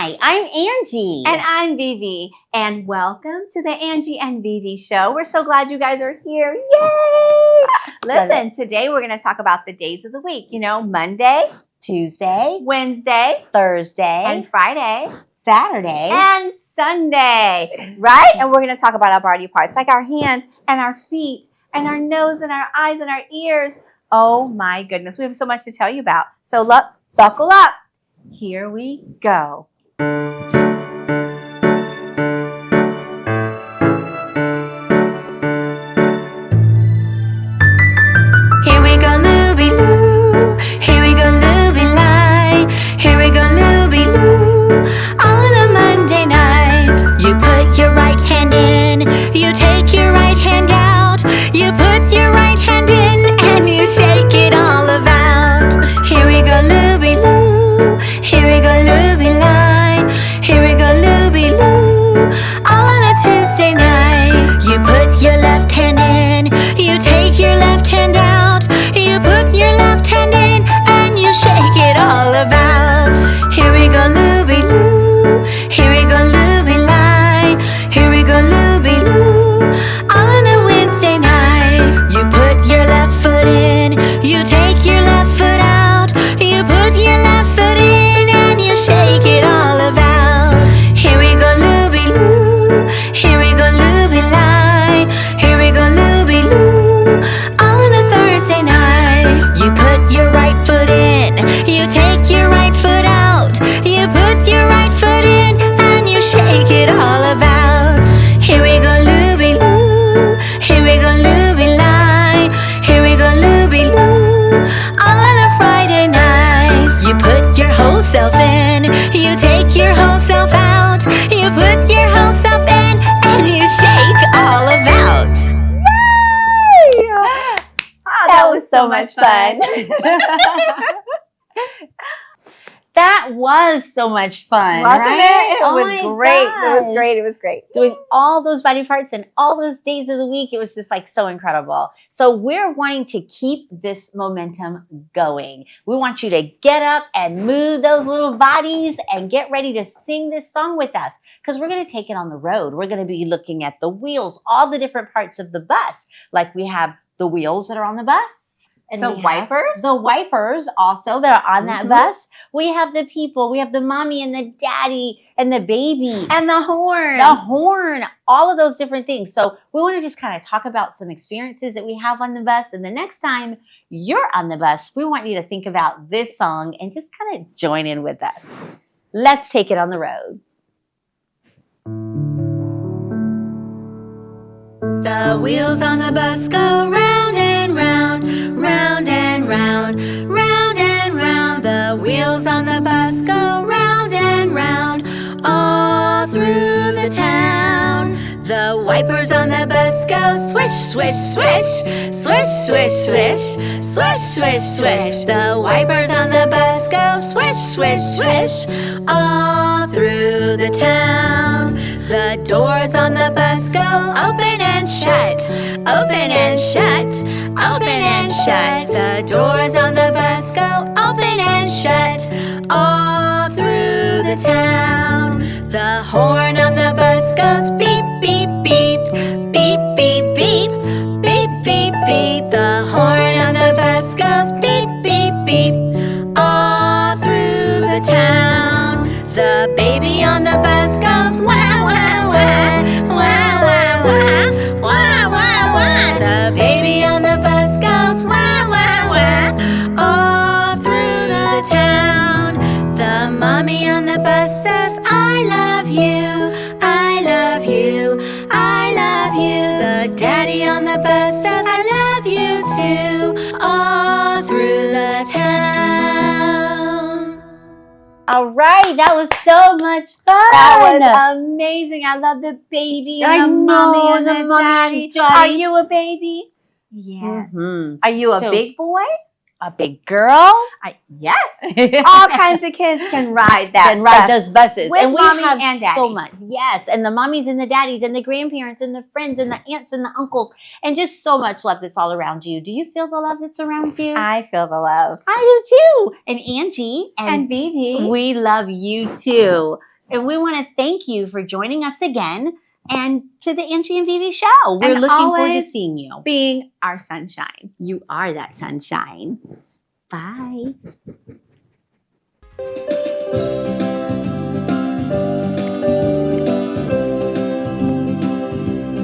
Hi, I'm Angie. And I'm Veve. And welcome to the Angie and Veve show. We're so glad you guys are here. Yay! Listen, today we're going to talk about the days of the week. You know, Monday, Tuesday, Wednesday, Thursday, and Friday, Saturday, and Sunday, right? And we're going to talk about our body parts, like our hands and our feet and our nose and our eyes and our ears. Oh my goodness, we have so much to tell you about. So look, buckle up. Here we go. Here we go, Looby Loo. Here we go, Looby lie. Here we go, Looby Loo. On a Monday night, you put your right hand in, you take your right hand out, you put your right hand in, and you shake it all about. Here we go, Looby Loo. Here we go, Looby lie. Here we go, Looby Loo. On a Tuesday night, you put your left hand in, you take your left hand out, you put your left hand in, and you shake it all about. Here we go, Looby Loo. Here we go, Looby lie. Here we go, Looby Loo. On a Wednesday night, you put your left foot in, you take your left foot out, you put your left foot in, and you shake it all about. Here we go, Looby Loo. Here we go, Looby lie. Here we go, Looby Loo. On a Thursday night, you put your right foot in, you take your right foot out, you put your right foot in, and you shake it all about. Here we go, Looby Loo. Here we go, Looby lie. Here we go, Looby Loo. On a Friday night, you put your whole self in, you take your whole self out, you put your whole self in, and you shake all about. Oh, that was so much fun. That was so much fun, Wasn't right? it? Oh It my was great. It was gosh. great. It was great. Doing all those body parts and all those days of the week, it was just like so incredible. So we're wanting to keep this momentum going. We want you to get up and move those little bodies and get ready to sing this song with us, because we're going to take it on the road. We're going to be looking at the wheels, all the different parts of the bus. Like we have the wheels that are on the bus. And The we have wipers? The wipers also that are on that Mhm. bus. We have the people. We have the mommy and the daddy and the baby. And the horn. The horn, all of those different things. So we want to just kind of talk about some experiences that we have on the bus. And the next time you're on the bus, we want you to think about this song and just kind of join in with us. Let's take it on the road. The wheels on the bus go round and round, round and round, round and round. The wheels on the bus go round and round, all through the town. The wipers on the bus go swish, swish, swish, swish, swish, swish, swish, swish, swish. The wipers on the bus go swish, swish, swish, all through the town. The doors on the bus go open and shut, open and shut, open and shut. The doors on the bus go open and shut, all through the town. The horn on the bus goes beep, beep, beep, beep, beep, beep, beep, beep, beep. The horn on the bus goes beep, beep, beep, all through the town. The baby on the bus goes wah, wah, wah, wah, wah, wah, wah, wah, wah. The baby on the bus goes wah, wah, wah, all through the town. The mommy on the bus says, I love you, I love you, I love you. The daddy on the bus says, I love you too, all through the town. All right. That was so much fun. That was amazing. I love the baby and I the know, mommy and the mommy daddy. and daddy. Are you a baby? Yes. Mhm. Are you a So- big boy? A big girl? Yes. All kinds of kids can ride that. And ride bus. those buses. With and we mommy have and so daddy. much. Yes. And the mommies and the daddies and the grandparents and the friends and the aunts and the uncles and just so much love that's all around you. Do you feel the love that's around you? I feel the love. I do too. And Angie And Veve. we love you too. And we want to thank you for joining us again and to the Angie and Veve show. We're And looking forward to always seeing you. Being our sunshine. You are that sunshine. Bye.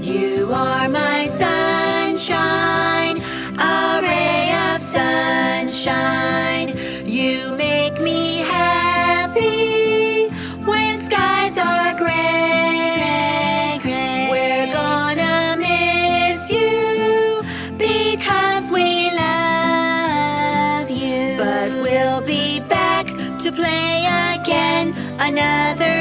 You are my sunshine, a ray of sunshine. You make me happy when skies are gray, gray. We're gonna miss you because we love you. But we'll be back to play again another